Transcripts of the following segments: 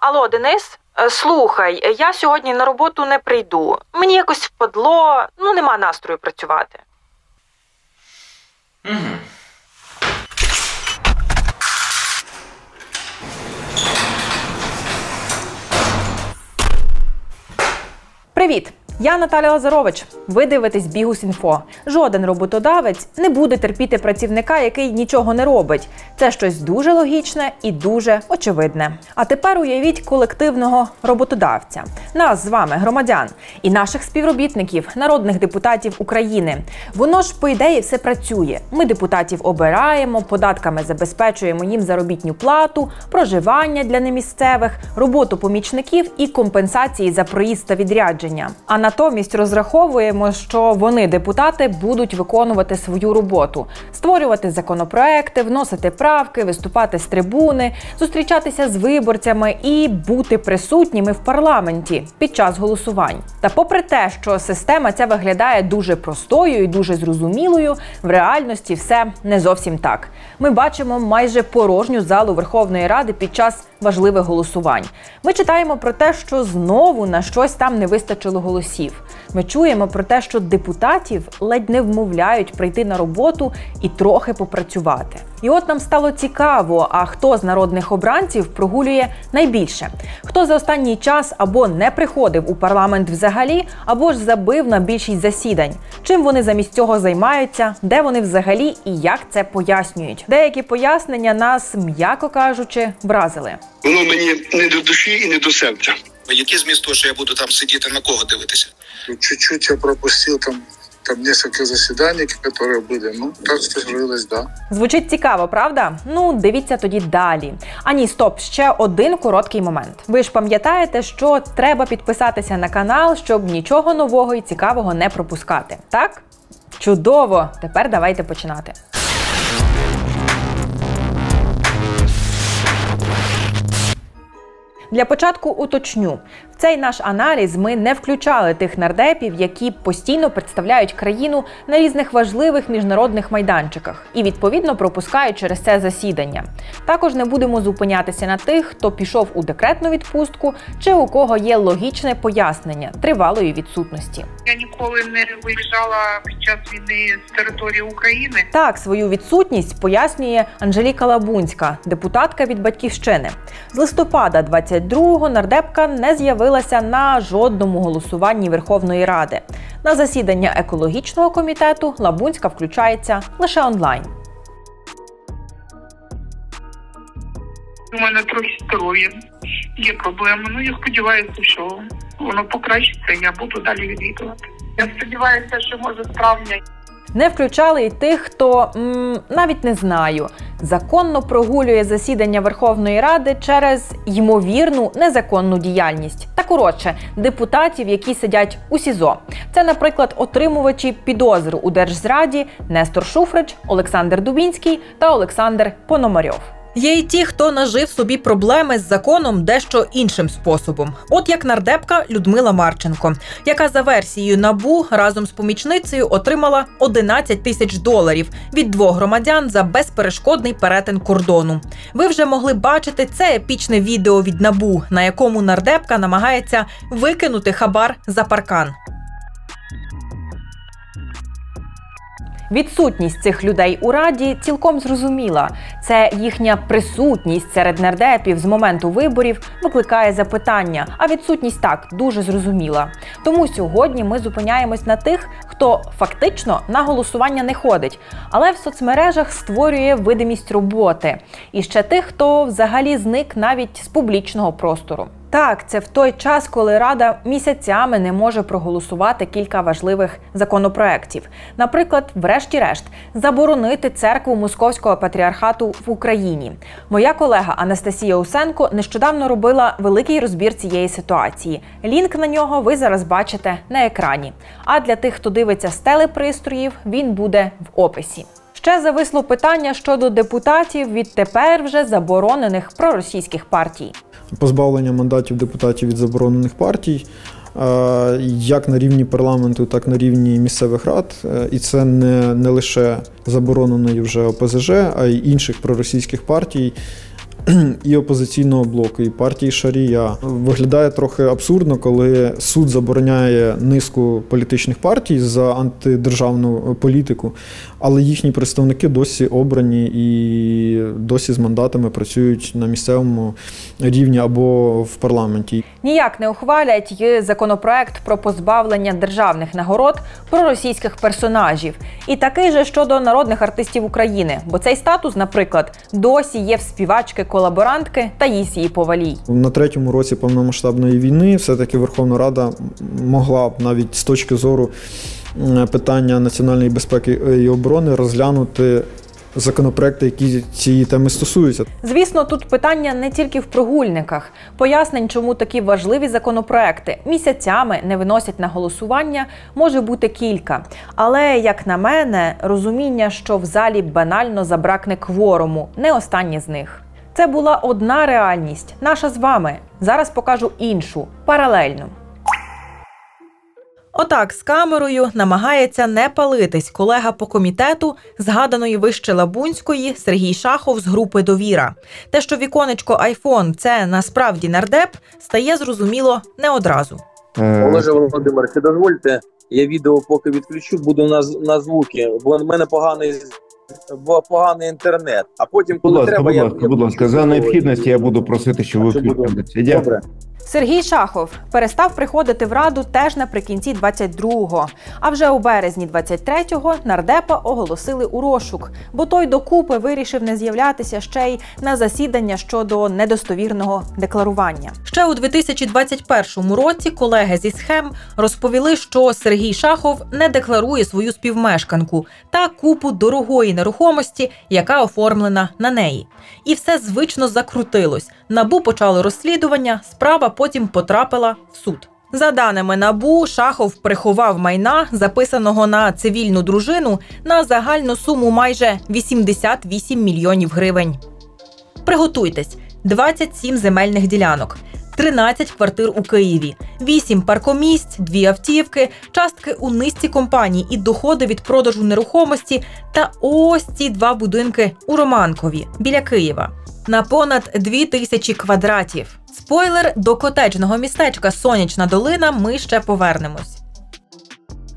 Алло, Денис? Слухай, я сьогодні на роботу не прийду. Мені якось впадло, нема настрою працювати. Угу. Привіт! Я Наталя Лазарович. Ви дивитесь Бігус.Інфо. Жоден роботодавець не буде терпіти працівника, який нічого не робить. Це щось дуже логічне і дуже очевидне. А тепер уявіть колективного роботодавця. Нас з вами, громадян, і наших співробітників, народних депутатів України. Воно ж, по ідеї, все працює. Ми депутатів обираємо, податками забезпечуємо їм заробітну плату, проживання для немісцевих, роботу помічників і компенсації за проїзд та відрядження. А натомість розраховуємо, що вони, депутати, будуть виконувати свою роботу. Створювати законопроекти, вносити правки, виступати з трибуни, зустрічатися з виборцями і бути присутніми в парламенті під час голосувань. Та попри те, що система ця виглядає дуже простою і дуже зрозумілою, в реальності все не зовсім так. Ми бачимо майже порожню залу Верховної Ради під час важливих голосувань. Ми читаємо про те, що знову на щось там не вистачило голосів. Ми чуємо про те, що депутатів ледь не вмовляють прийти на роботу і трохи попрацювати. І от нам стало цікаво, а хто з народних обранців прогулює найбільше? Хто за останній час або не приходив у парламент взагалі, або ж забив на більшість засідань? Чим вони замість цього займаються? Де вони взагалі і як це пояснюють? Деякі пояснення нас, м'яко кажучи, вразили. Воно мені не до душі і не до серця. Який зміст того, що я буду там сидіти, на кого дивитися? Чуть-чуть я пропустив там несколько заседаний, которые были. Так сложилось, да. Звучить цікаво, правда? Дивіться тоді далі. А ні, стоп, ще один короткий момент. Ви ж пам'ятаєте, що треба підписатися на канал, щоб нічого нового і цікавого не пропускати, так? Чудово! Тепер давайте починати. Для початку уточню. В цей наш аналіз ми не включали тих нардепів, які постійно представляють країну на різних важливих міжнародних майданчиках і, відповідно, пропускають через це засідання. Також не будемо зупинятися на тих, хто пішов у декретну відпустку чи у кого є логічне пояснення тривалої відсутності. Я ніколи не виїжджала під час війни з території України. Так, свою відсутність пояснює Анжеліка Лабунська, депутатка від «Батьківщини». З листопада 22-го нардепка не з'явилася на жодному голосуванні Верховної Ради. На засідання екологічного комітету Лабунська включається лише онлайн. У мене трохи здоров'я, є проблеми. Я сподіваюся, що воно покращиться і я буду далі відвідувати. Я сподіваюся, що може з травня. Не включали й тих, хто, навіть не знаю, законно прогулює засідання Верховної Ради через ймовірну незаконну діяльність. Та коротше, депутатів, які сидять у СІЗО. Це, наприклад, отримувачі підозр у Держзраді Нестор Шуфрич, Олександр Дубінський та Олександр Пономарьов. Є й ті, хто нажив собі проблеми з законом дещо іншим способом. От як нардепка Людмила Марченко, яка за версією НАБУ разом з помічницею отримала $11 тисяч від 2 громадян за безперешкодний перетин кордону. Ви вже могли бачити це епічне відео від НАБУ, на якому нардепка намагається викинути хабар за паркан. Відсутність цих людей у Раді цілком зрозуміла. Це їхня присутність серед нардепів з моменту виборів викликає запитання, а відсутність так, дуже зрозуміла. Тому сьогодні ми зупиняємось на тих, хто фактично на голосування не ходить, але в соцмережах створює видимість роботи. І ще тих, хто взагалі зник навіть з публічного простору. Так, це в той час, коли Рада місяцями не може проголосувати кілька важливих законопроєктів. Наприклад, врешті-решт, заборонити церкву Московського патріархату в Україні. Моя колега Анастасія Усенко нещодавно робила великий розбір цієї ситуації. Лінк на нього ви зараз бачите на екрані. А для тих, хто дивиться з телепристроїв, він буде в описі. Ще зависло питання щодо депутатів від тепер вже заборонених проросійських партій. Позбавлення мандатів депутатів від заборонених партій, як на рівні парламенту, так на рівні місцевих рад. І це не лише забороненої вже ОПЗЖ, а й інших проросійських партій. і опозиційного блоку, і партії Шарія. Виглядає трохи абсурдно, коли суд забороняє низку політичних партій за антидержавну політику, але їхні представники досі обрані і досі з мандатами працюють на місцевому рівні або в парламенті. Ніяк не ухвалять і законопроект про позбавлення державних нагород проросійських персонажів. І такий же щодо народних артистів України, бо цей статус, наприклад, досі є в співачки-колаборантки Таїсії Повалій. На третьому році повномасштабної війни все-таки Верховна Рада могла б навіть з точки зору питання національної безпеки і оборони розглянути законопроекти, які цієї теми стосуються. Звісно, тут питання не тільки в прогульниках. Пояснень, чому такі важливі законопроекти місяцями не виносять на голосування, може бути кілька. Але, як на мене, розуміння, що в залі банально забракне кворуму, не останнє з них. Це була одна реальність, наша з вами. Зараз покажу іншу, паралельну. Отак з камерою намагається не палитись колега по комітету згаданої вище Лабунської Сергій Шахов з групи «Довіра». Те, що віконечко iPhone – це насправді нардеп, стає зрозуміло не одразу. Олеже Володимировичу, дозвольте, я відео поки відключу, буду на звуки, бо в мене поганий інтернет. А потім, коли треба, будь ласка, за необхідності я буду просити, щоб ви включилися. Дякую. Сергій Шахов перестав приходити в Раду теж наприкінці 22-го. А вже у березні 23-го нардепа оголосили у розшук, бо той докупи вирішив не з'являтися ще й на засідання щодо недостовірного декларування. Ще у 2021 році колеги зі схем розповіли, що Сергій Шахов не декларує свою співмешканку та купу дорогої нерухомості, яка оформлена на неї. І все звично закрутилось. НАБУ почало розслідування, справа потім потрапила в суд. За даними НАБУ, Шахов приховав майна, записаного на цивільну дружину, на загальну суму майже 88 мільйонів гривень. Приготуйтесь. 27 земельних ділянок, 13 квартир у Києві, 8 паркомісць, 2 автівки, частки у низці компаній і доходи від продажу нерухомості та ось ці 2 будинки у Романкові, біля Києва, на понад 2000 квадратів. Спойлер, до котеджного містечка Сонячна Долина ми ще повернемось.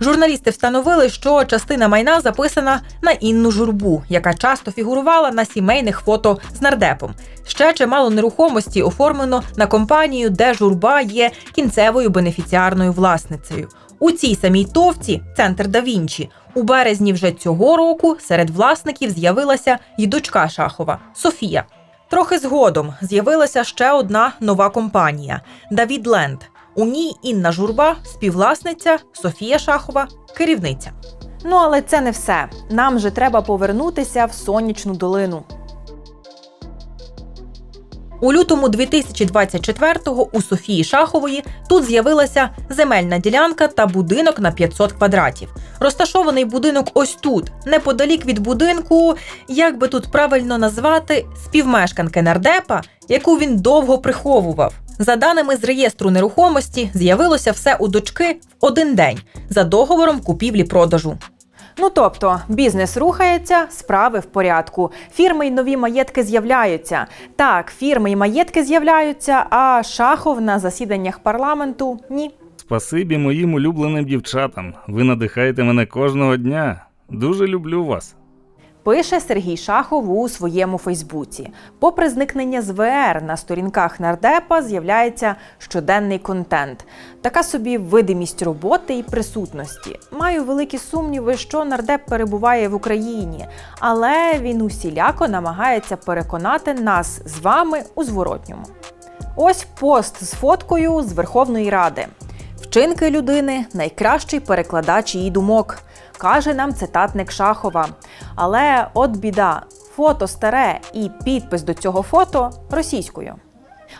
Журналісти встановили, що частина майна записана на Інну Журбу, яка часто фігурувала на сімейних фото з нардепом. Ще чимало нерухомості оформлено на компанію, де Журба є кінцевою бенефіціарною власницею. У цій самій товці, центр Да Вінчі, у березні вже цього року серед власників з'явилася й дочка Шахова – Софія. Трохи згодом з'явилася ще одна нова компанія – Давід Ленд. У ній Інна Журба – співвласниця, Софія Шахова – керівниця. Ну, але це не все. Нам же треба повернутися в Сонячну Долину. У лютому 2024-го у Софії Шахової тут з'явилася земельна ділянка та будинок на 500 квадратів. Розташований будинок ось тут, неподалік від будинку, як би тут правильно назвати, співмешканки нардепа, яку він довго приховував. За даними з реєстру нерухомості, з'явилося все у дочки в один день, за договором купівлі-продажу. Ну тобто, бізнес рухається, справи в порядку. Фірми й нові маєтки з'являються. Так, фірми й маєтки з'являються, а Шахов на засіданнях парламенту – ні. Спасибі моїм улюбленим дівчатам. Ви надихаєте мене кожного дня. Дуже люблю вас. Пише Сергій Шахов у своєму Фейсбуці. Попри зникнення з ВР на сторінках нардепа з'являється щоденний контент. Така собі видимість роботи і присутності. Маю великі сумніви, що нардеп перебуває в Україні, але він усіляко намагається переконати нас з вами у зворотньому. Ось пост з фоткою з Верховної Ради. Вчинки людини – найкращий перекладач її думок, каже нам цитатник Шахова. Але от біда, фото старе і підпис до цього фото російською.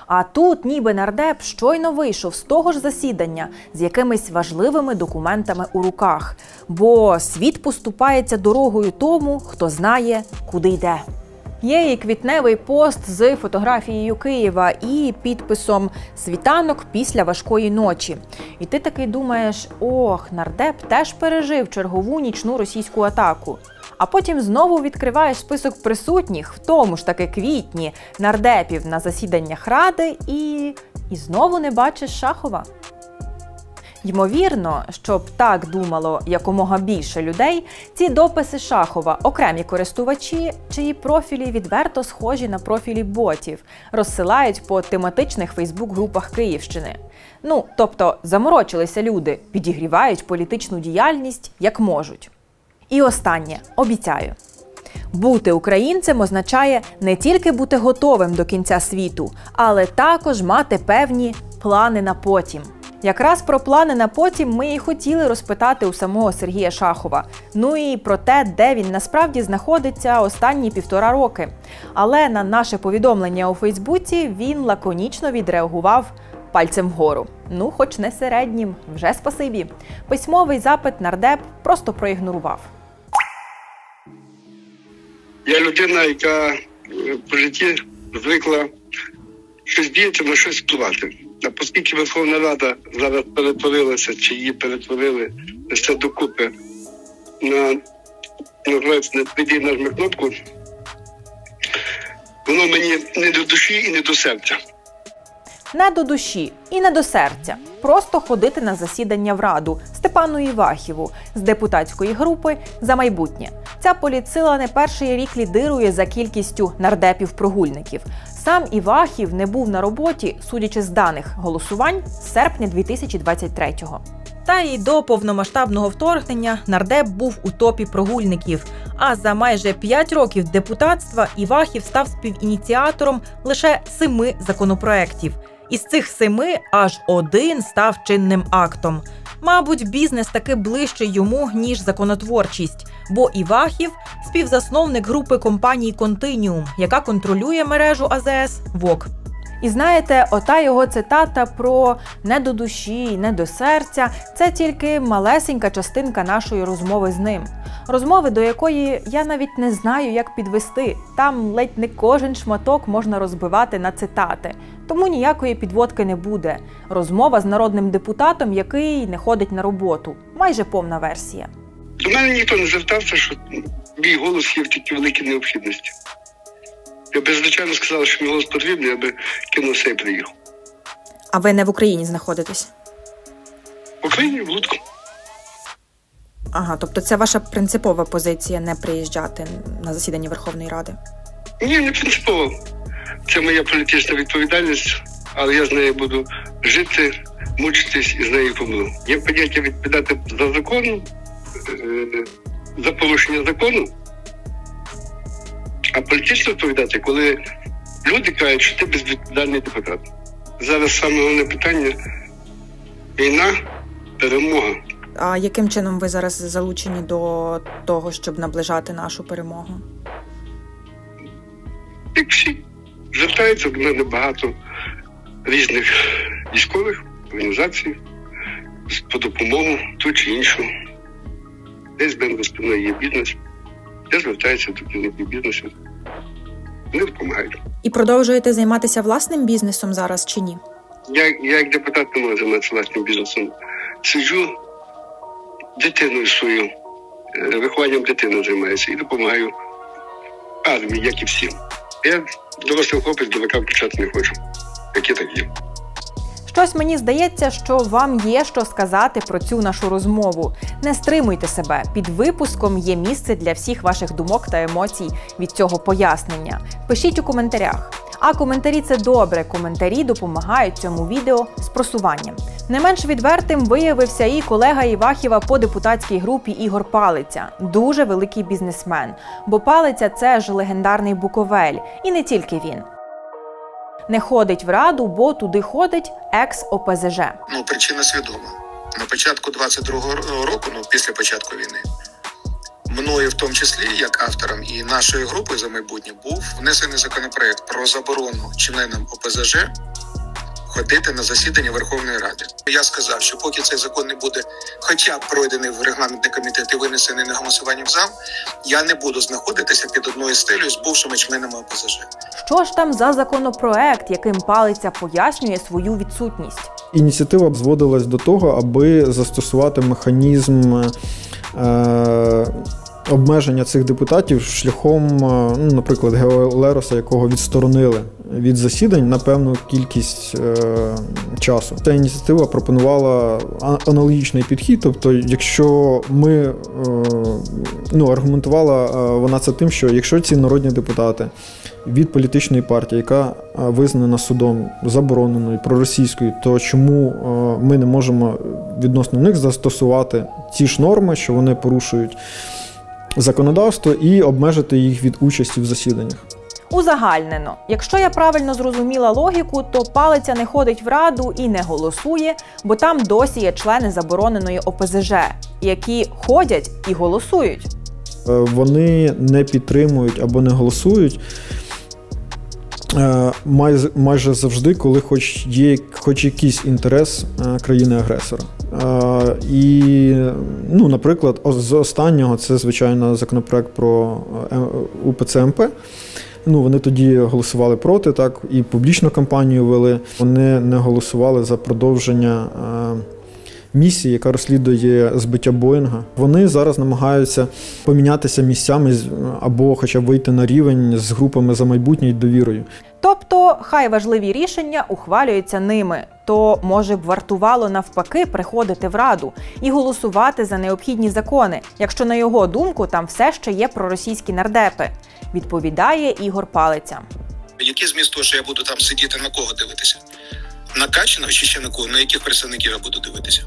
А тут ніби нардеп щойно вийшов з того ж засідання з якимись важливими документами у руках, бо світ поступається дорогою тому, хто знає, куди йде. Є і квітневий пост з фотографією Києва і підписом «Світанок після важкої ночі». І ти такий думаєш, ох, нардеп теж пережив чергову нічну російську атаку. а потім знову відкриваєш список присутніх в тому ж таки квітні нардепів на засіданнях Ради і знову не бачиш Шахова. Ймовірно, щоб так думало якомога більше людей, ці дописи Шахова окремі користувачі, чиї профілі відверто схожі на профілі ботів, розсилають по тематичних фейсбук-групах Київщини. Тобто заморочилися люди, підігрівають політичну діяльність як можуть. І останнє, обіцяю. Бути українцем означає не тільки бути готовим до кінця світу, але також мати певні плани на потім. Якраз про плани на потім ми і хотіли розпитати у самого Сергія Шахова. І про те, де він насправді знаходиться останні 1,5 роки. Але на наше повідомлення у Фейсбуці він лаконічно відреагував пальцем вгору. Хоч не середнім, вже спасибі. Письмовий запит нардеп просто проігнорував. Я людина, яка по житті звикла щось діяти, на щось впливати. А оскільки Верховна Рада зараз перетворилася, чи її перетворили все докупи на «Підій нажми кнопку», воно мені не до душі і не до серця. Не до душі і не до серця. Просто ходити на засідання в Раду Степану Івахіву з депутатської групи «За майбутнє». Ця політсила не перший рік лідирує за кількістю нардепів-прогульників. Сам Івахів не був на роботі, судячи з даних голосувань, з серпня 2023-го. Та й до повномасштабного вторгнення нардеп був у топі прогульників. А за майже 5 років депутатства Івахів став співініціатором лише 7 законопроєктів. Із цих 7 аж 1 став чинним актом. Мабуть, бізнес таки ближчий йому, ніж законотворчість, бо Івахів – співзасновник групи компаній «Континіум», яка контролює мережу АЗС «ВОК». І знаєте, ота його цитата про «не до душі, не до серця» – це тільки малесенька частинка нашої розмови з ним. Розмови, до якої я навіть не знаю, як підвести. Там ледь не кожен шматок можна розбивати на цитати. Тому ніякої підводки не буде. Розмова з народним депутатом, який не ходить на роботу. Майже повна версія. До мене ніхто не звертався, що мій голос є в такій великій необхідності. Я б, звичайно, сказав, що мій голос потрібний, я би кинувся і приїхав. А ви не в Україні знаходитесь? В Україні, в Луцьку. Ага, тобто це ваша принципова позиція не приїжджати на засідання Верховної Ради? Ні, не принципово. Це моя політична відповідальність, але я з нею буду жити, мучитись і з нею помру. Є поняття відповідати за закон, за порушення закону, а політично відповідати, коли люди кажуть, що ти безвідповідальний депутат. Зараз саме головне питання – війна, перемога. А яким чином ви зараз залучені до того, щоб наближати нашу перемогу? Як всі. Звертається до мене багато різних військових організацій по допомогу ту чи іншу. Десь в мене за спиною є бізнес, де звертаються до керівників бізнесу. Вони допомагають. І продовжуєте займатися власним бізнесом зараз чи ні? Я як депутат не можу займатися власним бізнесом. Сиджу дитиною свою, вихованням дитини займаюся і допомагаю армії, як і всім. Я дорослий хлопець, до віка включати не хочу. Які так є. Щось мені здається, що вам є що сказати про цю нашу розмову. Не стримуйте себе. Під випуском є місце для всіх ваших думок та емоцій від цього пояснення. Пишіть у коментарях. А коментарі – це добре. Коментарі допомагають цьому відео з просуванням. Не менш відвертим виявився і колега Івахіва по депутатській групі Ігор Палиця. Дуже великий бізнесмен. Бо Палиця – це ж легендарний Буковель. І не тільки він. Не ходить в Раду, бо туди ходить екс-ОПЗЖ. Причина свідома. На початку 22-го року, після початку війни, мною в тому числі, як автором і нашої групи «За майбутнє», був внесений законопроект про заборону членам ОПЗЖ ходити на засідання Верховної Ради. Я сказав, що поки цей закон не буде хоча б пройдений в регламентний комітет і винесений на голосування в зал, я не буду знаходитися під одною стелею з бувшими членами ОПЗЖ. Що ж там за законопроект, яким Палиця пояснює свою відсутність? Ініціатива зводилась до того, аби застосувати механізм обмеження цих депутатів шляхом, наприклад, Гео Лероса, якого відсторонили від засідань на певну кількість часу. Ця ініціатива пропонувала аналогічний підхід, тобто якщо ми, аргументувала вона це тим, що якщо ці народні депутати від політичної партії, яка визнана судом забороненою, проросійською, то чому ми не можемо відносно них застосувати ті ж норми, що вони порушують законодавство, і обмежити їх від участі в засіданнях? Узагальнено. Якщо я правильно зрозуміла логіку, то Палиця не ходить в Раду і не голосує, бо там досі є члени забороненої ОПЗЖ, які ходять і голосують. Вони не підтримують або не голосують майже завжди, коли є хоч якийсь інтерес країни-агресора. І, наприклад, з останнього це, звичайно, законопроект про УПЦ МП. Вони тоді голосували проти, так, і публічну кампанію вели. Вони не голосували за продовження місії, яка розслідує збиття Боїнга. Вони зараз намагаються помінятися місцями або хоча б вийти на рівень з групами «За майбутнє» і «Довірою». Тобто, хай важливі рішення ухвалюються ними, то, може б, вартувало навпаки приходити в Раду і голосувати за необхідні закони, якщо, на його думку, там все ще є проросійські нардепи, відповідає Ігор Палиця. Який зміст того, що я буду там сидіти, на кого дивитися? На Качина чи ще на кого? На яких представників я буду дивитися?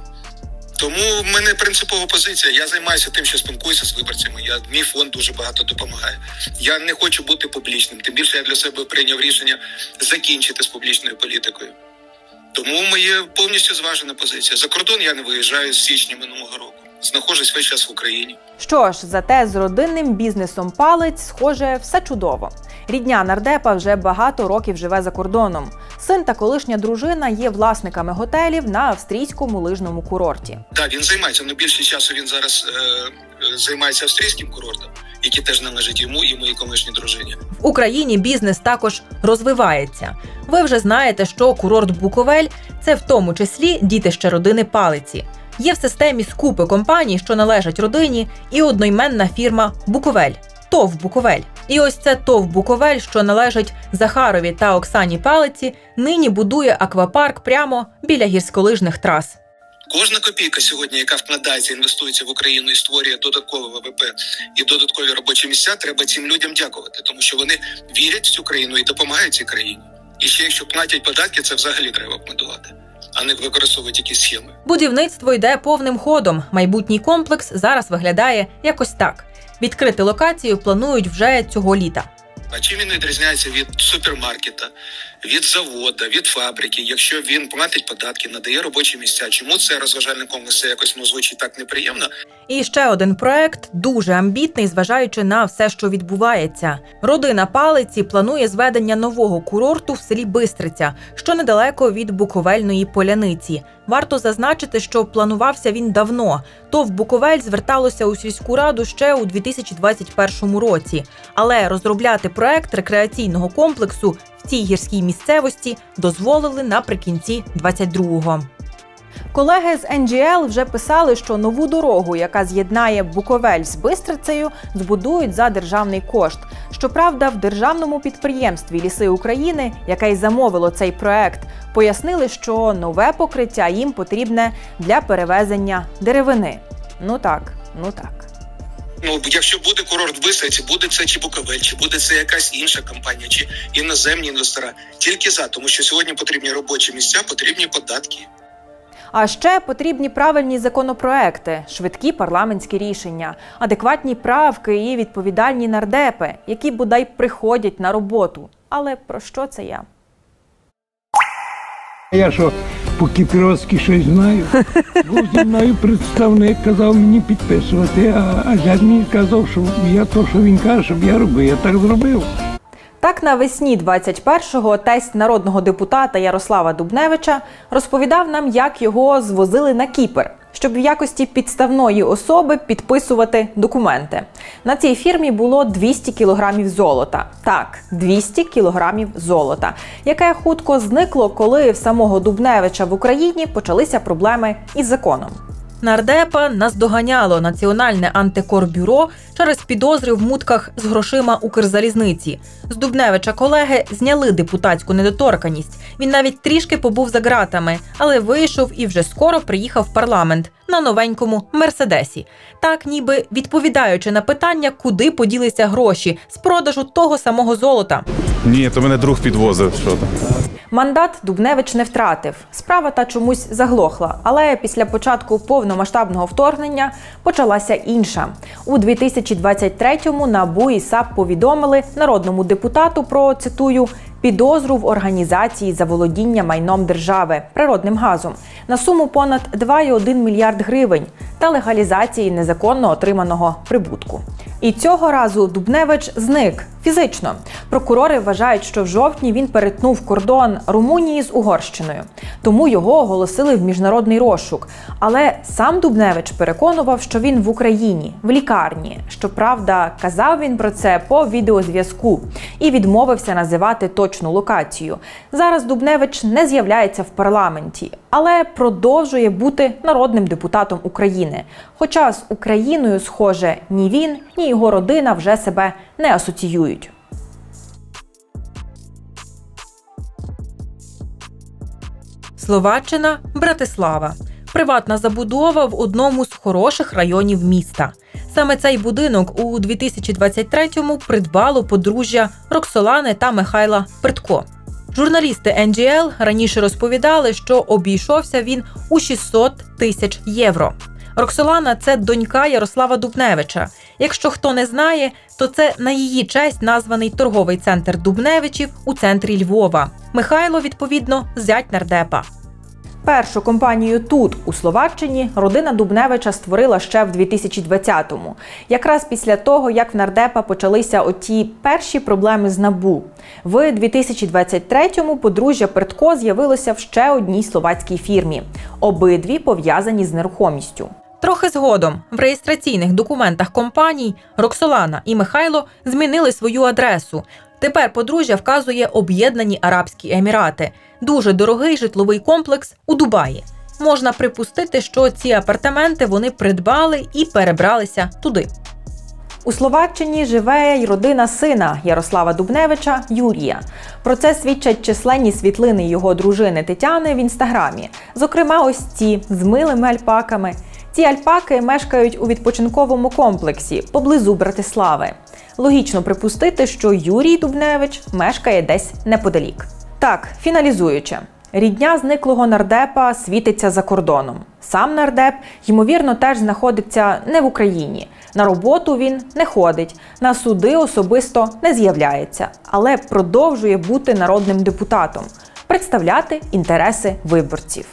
Тому в мене принципова позиція. Я займаюся тим, що спілкуюся з виборцями. Мій фонд дуже багато допомагає. Я не хочу бути публічним. Тим більше я для себе прийняв рішення закінчити з публічною політикою. Тому моя повністю зважена позиція. За кордон я не виїжджаю з січня минулого року. Знаходжусь весь час в Україні. Що ж, зате з родинним бізнесом Палиць, схоже, все чудово. Рідня нардепа вже багато років живе за кордоном. Син та колишня дружина є власниками готелів на австрійському лижному курорті. Так, він займається, але більше часу він зараз займається австрійським курортом, який теж належить йому і моїй колишній дружині. В Україні бізнес також розвивається. Ви вже знаєте, що курорт Буковель – це в тому числі дітище родини Палиці. Є в системі скупи компаній, що належать родині, і одноіменна фірма «Буковель» – ТОВ «Буковель». І ось це ТОВ «Буковель», що належить Захарові та Оксані Палиці, нині будує аквапарк прямо біля гірськолижних трас. Кожна копійка сьогодні, яка вкладається, інвестується в Україну і створює додаткове ВВП і додаткові робочі місця, треба цим людям дякувати, тому що вони вірять в цю країну і допомагають цій країні. І ще якщо платять податки, це взагалі треба аплодувати, а не використовують якісь схеми. Будівництво йде повним ходом. Майбутній комплекс зараз виглядає якось так. Відкрити локацію планують вже цього літа. А чим він відрізняється від супермаркета, від заводу, від фабрики, якщо він платить податки, надає робочі місця? Чому це розважальний комплекс, це якось звучить так неприємно? І ще один проект, дуже амбітний, зважаючи на все, що відбувається. Родина Палиці планує зведення нового курорту в селі Бистриця, що недалеко від Буковельної Поляниці. Варто зазначити, що планувався він давно. ТОВ «Буковель» зверталося у сільську раду ще у 2021 році. Але розробляти проект рекреаційного комплексу в цій гірській місцевості дозволили наприкінці 22-го. Колеги з НГЛ вже писали, що нову дорогу, яка з'єднає Буковель з Бистрицею, збудують за державний кошт. Щоправда, в державному підприємстві «Ліси України», яке й замовило цей проект, пояснили, що нове покриття їм потрібне для перевезення деревини. Ну так. Якщо буде курорт в Бистриці, буде це чи Буковель, чи буде це якась інша компанія, чи іноземні інвестора. Тільки за, тому що сьогодні потрібні робочі місця, потрібні податки. А ще потрібні правильні законопроекти, швидкі парламентські рішення, адекватні правки і відповідальні нардепи, які бодай приходять на роботу. Але про що це я? Я що, по-кіпіровськи щось знаю? Був зі мною представник, казав мені підписувати, а дядь мені казав, що я то, що він каже, щоб я робив, я так зробив. Так, навесні 21-го тесть народного депутата Ярослава Дубневича розповідав нам, як його звозили на Кіпр, щоб в якості підставної особи підписувати документи. На цій фірмі було 200 кілограмів золота. Так, 200 кілограмів золота, яке хутко зникло, коли в самого Дубневича в Україні почалися проблеми із законом. Нардепа наздоганяло Національне антикорбюро через підозри в мутках з грошима Укрзалізниці. З Дубневича колеги зняли депутатську недоторканність. Він навіть трішки побув за ґратами, але вийшов і вже скоро приїхав в парламент на новенькому «Мерседесі». Так, ніби відповідаючи на питання, куди поділися гроші з продажу того самого золота. Ні, то мене друг підвозив. Що там. Мандат Дубневич не втратив. Справа та чомусь заглохла. Але після початку повномасштабного вторгнення почалася інша. У 2023-му НАБУ і САП повідомили народному депутату про, цитую, підозру в організації заволодіння майном держави – природним газом на суму понад 2,1 мільярд гривень та легалізації незаконно отриманого прибутку. І цього разу Дубневич зник фізично. Прокурори вважають, що в жовтні він перетнув кордон Румунії з Угорщиною. Тому його оголосили в міжнародний розшук. Але сам Дубневич переконував, що він в Україні, в лікарні. Щоправда, казав він про це по відеозв'язку і відмовився називати точну локацію. Зараз Дубневич не з'являється в парламенті, але продовжує бути народним депутатом України. Хоча з Україною, схоже, ні він, ні його родина вже себе не асоціюють. Словаччина, Братислава. Приватна забудова в одному з хороших районів міста. Саме цей будинок у 2023-му придбало подружжя Роксолани та Михайла Придко. Журналісти NGL раніше розповідали, що обійшовся він у 600 тисяч євро. Роксолана – це донька Ярослава Дубневича. Якщо хто не знає, то це на її честь названий торговий центр Дубневичів у центрі Львова. Михайло, відповідно, зять нардепа. Першу компанію тут, у Словаччині, родина Дубневича створила ще в 2020-му. Якраз після того, як в нардепа почалися оті перші проблеми з НАБУ. В 2023-му подружжя Придко з'явилося в ще одній словацькій фірмі. Обидві пов'язані з нерухомістю. Трохи згодом в реєстраційних документах компаній Роксолана і Михайло змінили свою адресу. Тепер подружжя вказує Об'єднані Арабські Емірати. Дуже дорогий житловий комплекс у Дубаї. Можна припустити, що ці апартаменти вони придбали і перебралися туди. У Словаччині живе й родина сина Ярослава Дубневича Юрія. Про це свідчать численні світлини його дружини Тетяни в інстаграмі. Зокрема, ось ці з милими альпаками. Ці альпаки мешкають у відпочинковому комплексі поблизу Братислави. Логічно припустити, що Юрій Дубневич мешкає десь неподалік. Так, фіналізуючи. Рідня зниклого нардепа світиться за кордоном. Сам нардеп, ймовірно, теж знаходиться не в Україні. На роботу він не ходить, на суди особисто не з'являється, але продовжує бути народним депутатом, представляти інтереси виборців.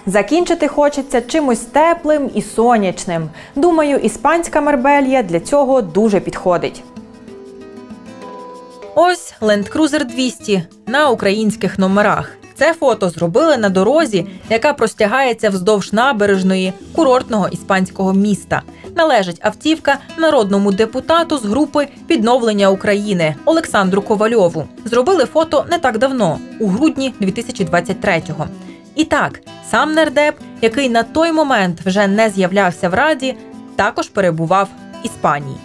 Закінчити хочеться чимось теплим і сонячним. Думаю, іспанська Марбелья для цього дуже підходить. Ось Land Cruiser 200 на українських номерах. Це фото зробили на дорозі, яка простягається вздовж набережної курортного іспанського міста. Належить автівка народному депутату з групи «Відновлення України» Олександру Ковальову. Зробили фото не так давно, у грудні 2023-го. І так, сам нардеп, який на той момент вже не з'являвся в Раді, також перебував в Іспанії.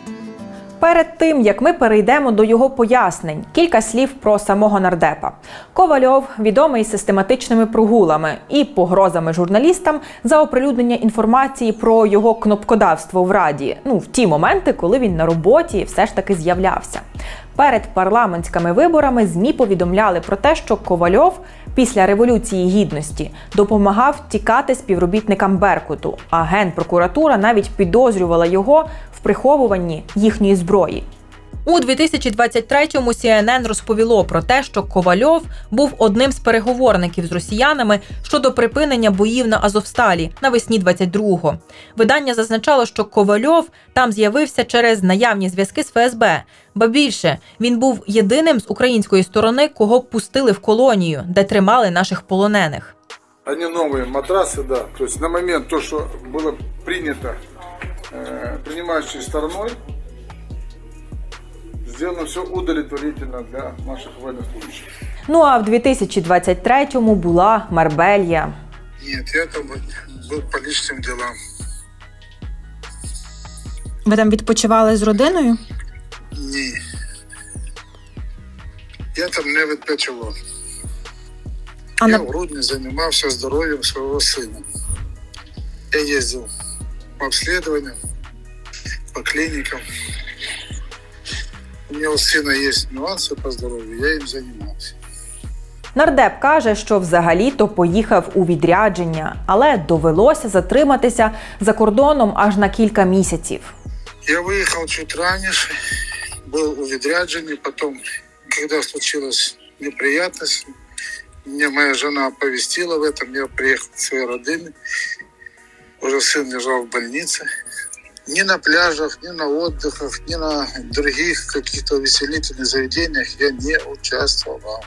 Перед тим, як ми перейдемо до його пояснень, кілька слів про самого нардепа. Ковальов відомий систематичними прогулами і погрозами журналістам за оприлюднення інформації про його кнопкодавство в Раді. В ті моменти, коли він на роботі все ж таки з'являвся. Перед парламентськими виборами ЗМІ повідомляли про те, що Ковальов після Революції Гідності допомагав тікати співробітникам Беркуту, а Генпрокуратура навіть підозрювала його в приховуванні їхньої зброї. У 2023-му CNN розповіло про те, що Ковальов був одним з переговорників з росіянами щодо припинення боїв на Азовсталі навесні 22-го. Видання зазначало, що Ковальов там з'явився через наявні зв'язки з ФСБ. Ба більше, він був єдиним з української сторони, кого пустили в колонію, де тримали наших полонених. Вони нові матраси, да. Тобто на момент того, що було прийнято приймаючою стороною, сделано все удовлетворительно для наших военнослужащих. А в 2023-му була Марбелья. Нет, я там был по личным делам. Ви там відпочивали з родиною? Ні. Я там не відпочивав. Я в грудні займався здоров'ям свого сина. Я їздив по обслідуванням, по клінікам. У мене у сина є нюанси по здоров'ю, я їм займався. Нардеп каже, що взагалі-то поїхав у відрядження, але довелося затриматися за кордоном аж на кілька місяців. Я виїхав чуть раніше, був у відрядженні, потім, коли случилась неприятность, меня моя жена оповестила в этом, я приехал к своей родине, уже сын лежал в больнице. Ни на пляжах, ни на отдыхах, ни на других каких-то увеселительных заведениях я не участвовал.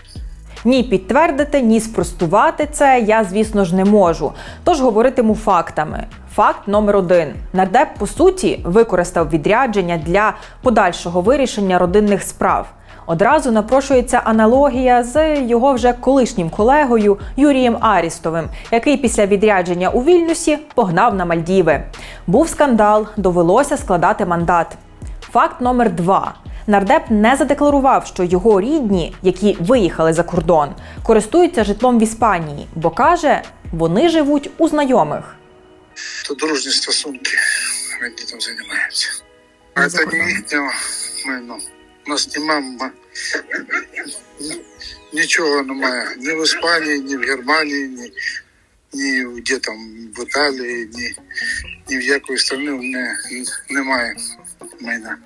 Ні підтвердити, ні спростувати це я, звісно ж, не можу. Тож говоритиму фактами. Факт номер 1. Нардеп, по суті, використав відрядження для подальшого вирішення родинних справ. Одразу напрошується аналогія з його вже колишнім колегою Юрієм Арістовим, який після відрядження у Вільнюсі погнав на Мальдіви. Був скандал, довелося складати мандат. Факт номер 2. Нардеп не задекларував, що його рідні, які виїхали за кордон, користуються житлом в Іспанії, бо, каже, вони живуть у знайомих. То дружні стосунки, вони там займаються. А це не їхнє майно. У нас немає, нічого немає. Ні в Іспанії, ні в Германії, ні де там, в Італії, ні в якої країни немає майна.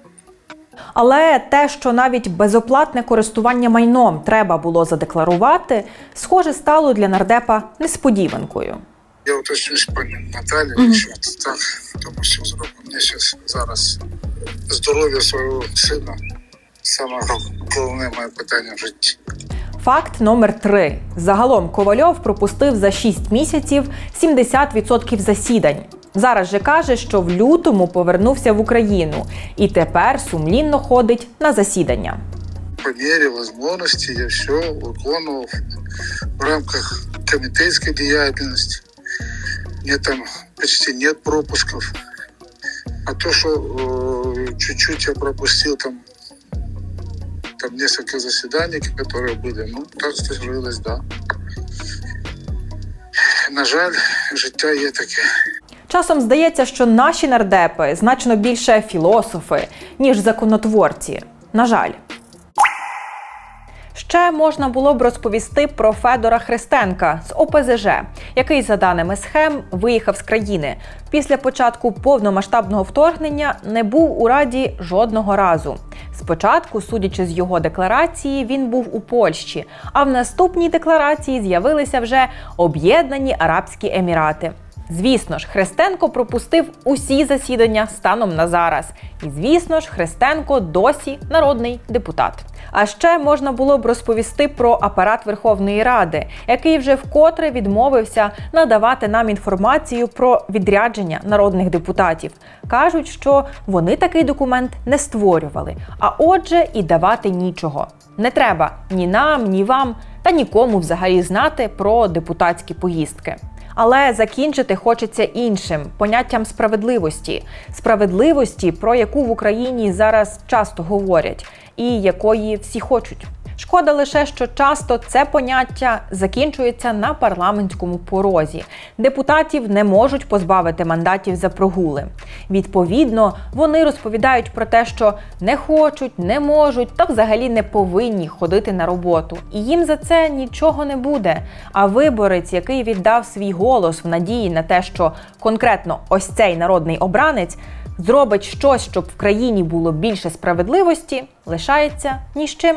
Але те, що навіть безоплатне користування майном треба було задекларувати, схоже, стало для нардепа несподіванкою. Я уточнюсь, пані Наталі, що так, тому що зробимо. Мені зараз здоров'я свого сина саме головне моє питання в житті. Факт номер 3. Загалом Ковальов пропустив за 6 місяців 70% засідань. Зараз же каже, що в лютому повернувся в Україну і тепер сумлінно ходить на засідання. По мірі можливості я все виконував в рамках комітетської діяльності. У мене там почти нет пропусків. А то, що чуть-чуть я пропустил там несколько заседаний, которые были, так сложилось, да. На жаль, життя є таке. Часом здається, що наші нардепи значно більше філософи, ніж законотворці. На жаль. Ще можна було б розповісти про Федора Христенка з ОПЗЖ, який, за даними схем, виїхав з країни. Після початку повномасштабного вторгнення не був у Раді жодного разу. Спочатку, судячи з його декларації, він був у Польщі, а в наступній декларації з'явилися вже Об'єднані Арабські Емірати. Звісно ж, Христенко пропустив усі засідання станом на зараз. І, звісно ж, Христенко досі народний депутат. А ще можна було б розповісти про апарат Верховної Ради, який вже вкотре відмовився надавати нам інформацію про відрядження народних депутатів. Кажуть, що вони такий документ не створювали, а отже і давати нічого. Не треба ні нам, ні вам, та нікому взагалі знати про депутатські поїздки. Але закінчити хочеться іншим – поняттям справедливості. Справедливості, про яку в Україні зараз часто говорять і якої всі хочуть. Шкода лише, що часто це поняття закінчується на парламентському порозі. Депутатів не можуть позбавити мандатів за прогули. Відповідно, вони розповідають про те, що не хочуть, не можуть та взагалі не повинні ходити на роботу. І їм за це нічого не буде. А виборець, який віддав свій голос в надії на те, що конкретно ось цей народний обранець зробить щось, щоб в країні було більше справедливості, лишається ні з чим.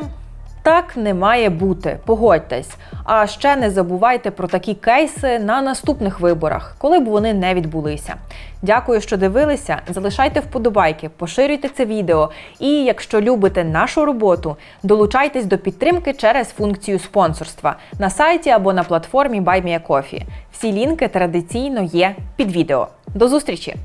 Так не має бути, погодьтесь. А ще не забувайте про такі кейси на наступних виборах, коли б вони не відбулися. Дякую, що дивилися, залишайте вподобайки, поширюйте це відео і, якщо любите нашу роботу, долучайтесь до підтримки через функцію спонсорства на сайті або на платформі Buy Me a Coffee. Всі лінки традиційно є під відео. До зустрічі!